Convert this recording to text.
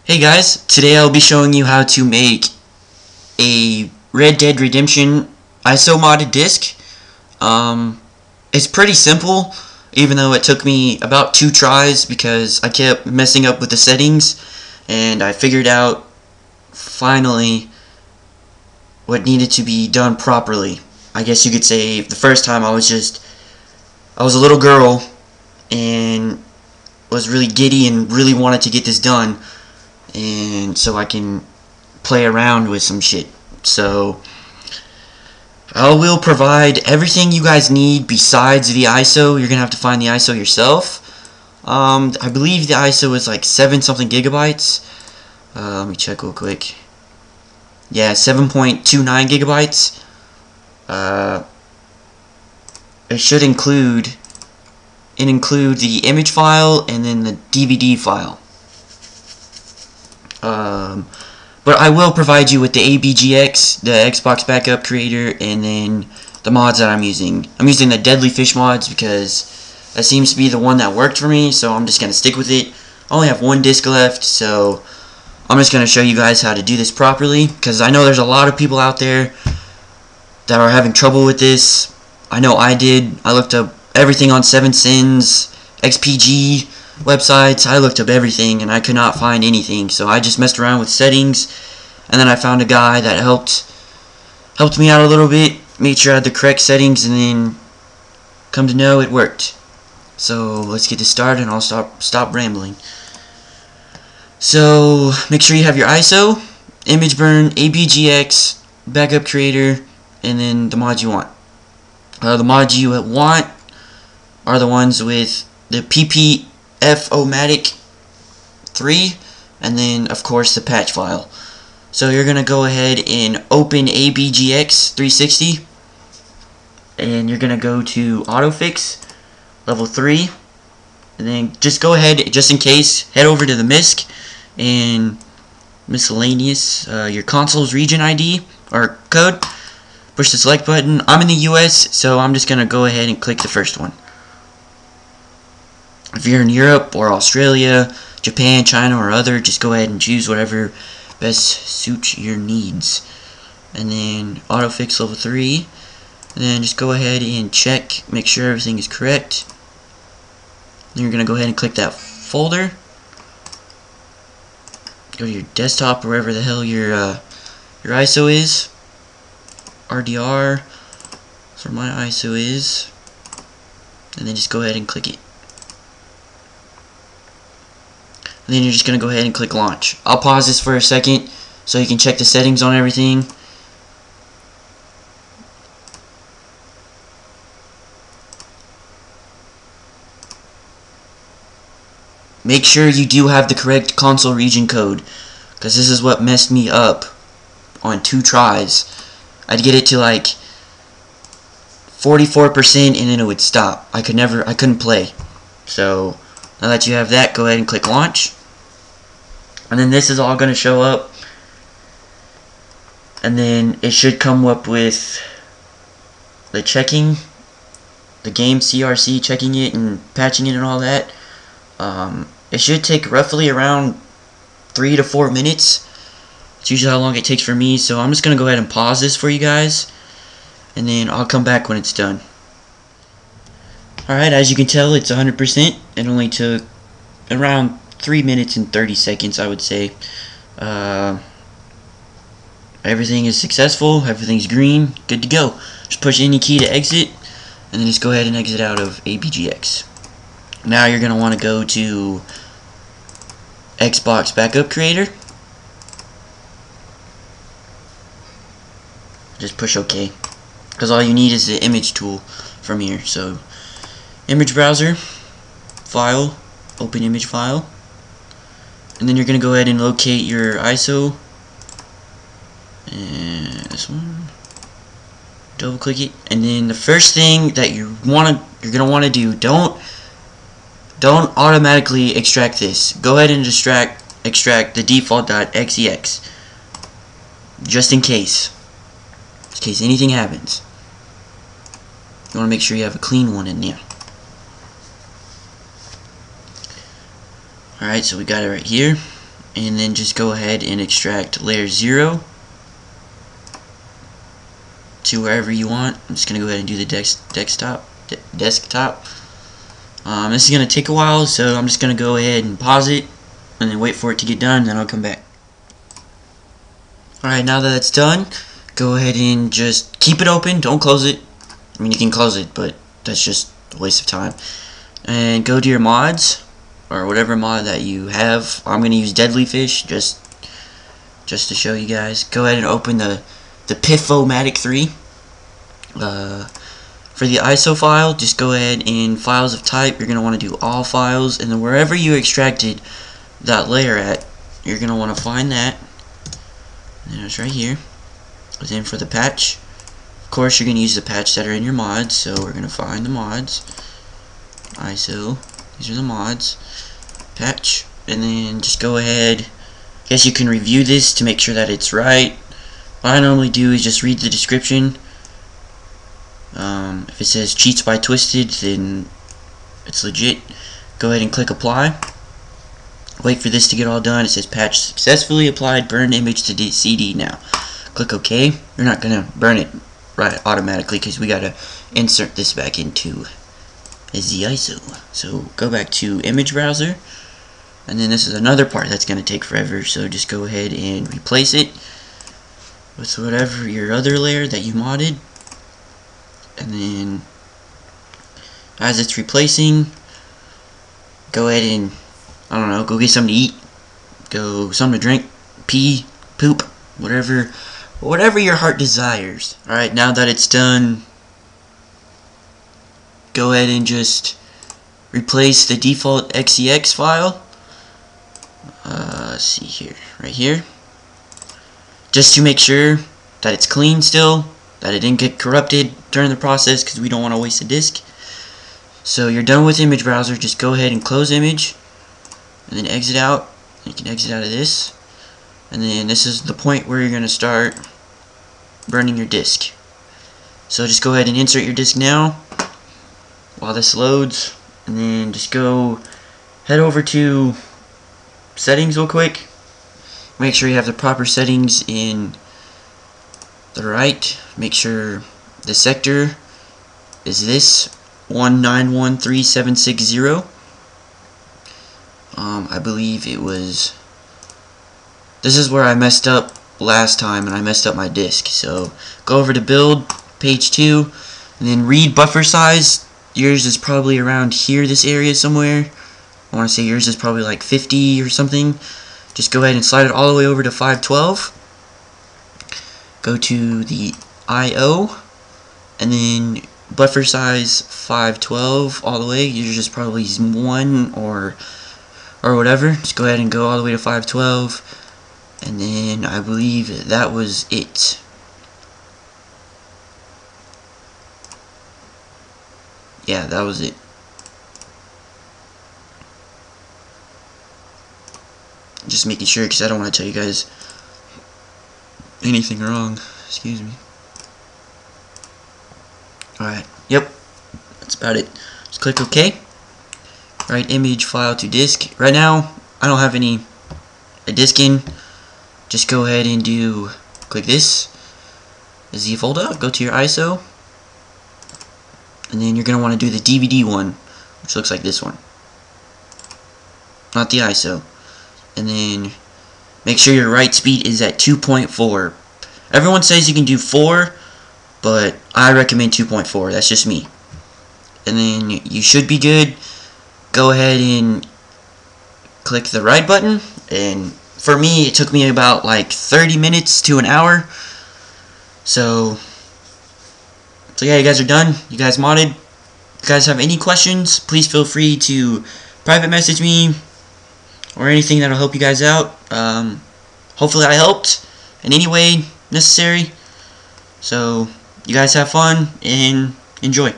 Hey guys, today I'll be showing you how to make a Red Dead Redemption ISO modded disc. It's pretty simple, even though it took me about 2 tries because I kept messing up with the settings, and I figured out finally what needed to be done properly. I guess you could say the first time I was a little girl and was really giddy and really wanted to get this done, and so I can play around with some shit. So I will provide everything you guys need besides the ISO. You're gonna have to find the ISO yourself. I believe the ISO is like 7 something gigabytes. Let me check real quick. Yeah, 7.29 gigabytes. It should include the image file and then the DVD file. But I will provide you with the ABGX, the Xbox Backup Creator, and then the mods that I'm using. I'm using the Deadly Fish mods because that seems to be the one that worked for me, so I'm just going to stick with it. I only have 1 disc left, so I'm just going to show you guys how to do this properly, because I know there's a lot of people out there that are having trouble with this. I know I did. I looked up everything on 7sins, XPG websites. I looked up everything and I could not find anything, so I just messed around with settings, and then I found a guy that helped me out a little bit, made sure I had the correct settings, and then come to know it worked. So let's get this started and I'll stop rambling. So make sure you have your ISO, image burn, ABGX, backup creator, and then the mods you want. The mods you want are the ones with the PPF-O-Matic 3, and then of course the patch file. So you're gonna go ahead and open ABGX 360, and you're gonna go to Autofix level 3, and then just go ahead, just in case, head over to the MISC and miscellaneous, your console's region ID or code. Push the select button. I'm in the US, so I'm just gonna go ahead and click the first one. If you're in Europe or Australia, Japan, China, or other, just go ahead and choose whatever best suits your needs. And then autofix level 3. And then just go ahead and check, make sure everything is correct. Then you're going to go ahead and click that folder. Go to your desktop, wherever the hell your ISO is. RDR, that's where my ISO is. And then just go ahead and click it. And then you're just going to go ahead and click launch. I'll pause this for a second so you can check the settings on everything. Make sure you do have the correct console region code, because this is what messed me up on 2 tries. I'd get it to like 44% and then it would stop. I couldn't play. So now that you have that, go ahead and click launch. And then this is all going to show up. And then it should come up with the checking, the game CRC, checking it and patching it and all that. It should take roughly around 3 to 4 minutes. It's usually how long it takes for me. So I'm just going to go ahead and pause this for you guys, and then I'll come back when it's done. Alright, as you can tell, it's 100%. It only took around 3 minutes and 30 seconds, I would say. Everything is successful, everything's green, good to go. Just push any key to exit, and then just go ahead and exit out of ABGX. Now you're going to want to go to Xbox Backup Creator. Just push OK, because all you need is the image tool from here. So image browser, file, open image file, and then you're going to go ahead and locate your ISO, and this one, double click it, and then the first thing that you're going to want to do, don't automatically extract this. Go ahead and extract the default.xex, just in case anything happens. You want to make sure you have a clean one in there. Alright, so we got it right here. and then just go ahead and extract layer 0 to wherever you want. I'm just gonna go ahead and do the desktop. This is gonna take a while, so I'm just gonna go ahead and pause it and then wait for it to get done, then I'll come back. Alright, now that it's done, go ahead and just keep it open, don't close it. I mean, you can close it, but that's just a waste of time. And go to your mods, or whatever mod that you have. I'm going to use Deadly Fish, just to show you guys. Go ahead and open the Pif-O-Matic 3. For the ISO file, just go ahead in Files of Type, you're going to want to do All Files, and then wherever you extracted that layer at, you're going to want to find that. And it's right here. And then for the patch, of course you're going to use the patch that are in your mods, so we're going to find the mods. ISO, these are the mods. Patch, and then just go ahead. I guess you can review this to make sure that it's right. What I normally do is just read the description. If it says cheats by Twisted, then it's legit. Go ahead and click apply. Wait for this to get all done. It says patch successfully applied, burn image to CD now. Click OK. You're not gonna burn it right automatically because we gotta insert this back into the ISO. So go back to image browser, and then this is another part that's gonna take forever, so just go ahead and replace it with whatever your other layer that you modded. And then as it's replacing, go ahead and, I don't know, go get something to eat, go something to drink, pee, poop, whatever your heart desires. Alright, now that it's done, go ahead and just replace the default XEX file. Let's see here, right here, just to make sure that it's clean still, that it didn't get corrupted during the process, because we don't want to waste a disk. So you're done with image browser, just go ahead and close image, and then exit out. You can exit out of this, and then this is the point where you're going to start burning your disk. So just go ahead and insert your disk now while this loads, and then just head over to settings real quick. Make sure you have the proper settings in the right. Make sure the sector is this 1913760. I believe it was, this is where I messed up last time, and I messed up my disk. So go over to build, page 2, and then read buffer size. Yours is probably around here, this area somewhere. I want to say yours is probably like 50 or something. Just go ahead and slide it all the way over to 512. Go to the I/O, and then buffer size 512 all the way. Yours is probably 1 or whatever. Just go ahead and go all the way to 512, and then I believe that was it. Yeah, that was it. Just making sure, because I don't want to tell you guys anything wrong. Excuse me. Alright, yep, that's about it. Just click OK. Write image file to disk. Right now, I don't have a disk in. Just go ahead and click this, the Z folder, go to your ISO, and then you're going to want to do the DVD one, which looks like this one. Not the ISO. And then make sure your write speed is at 2.4. Everyone says you can do 4, but I recommend 2.4. That's just me. And then you should be good. Go ahead and click the write button. And for me, it took me about like 30 minutes to an hour. So yeah, you guys are done. You guys modded. If you guys have any questions, please feel free to private message me or anything that'll help you guys out. Hopefully I helped in any way necessary. So you guys have fun and enjoy.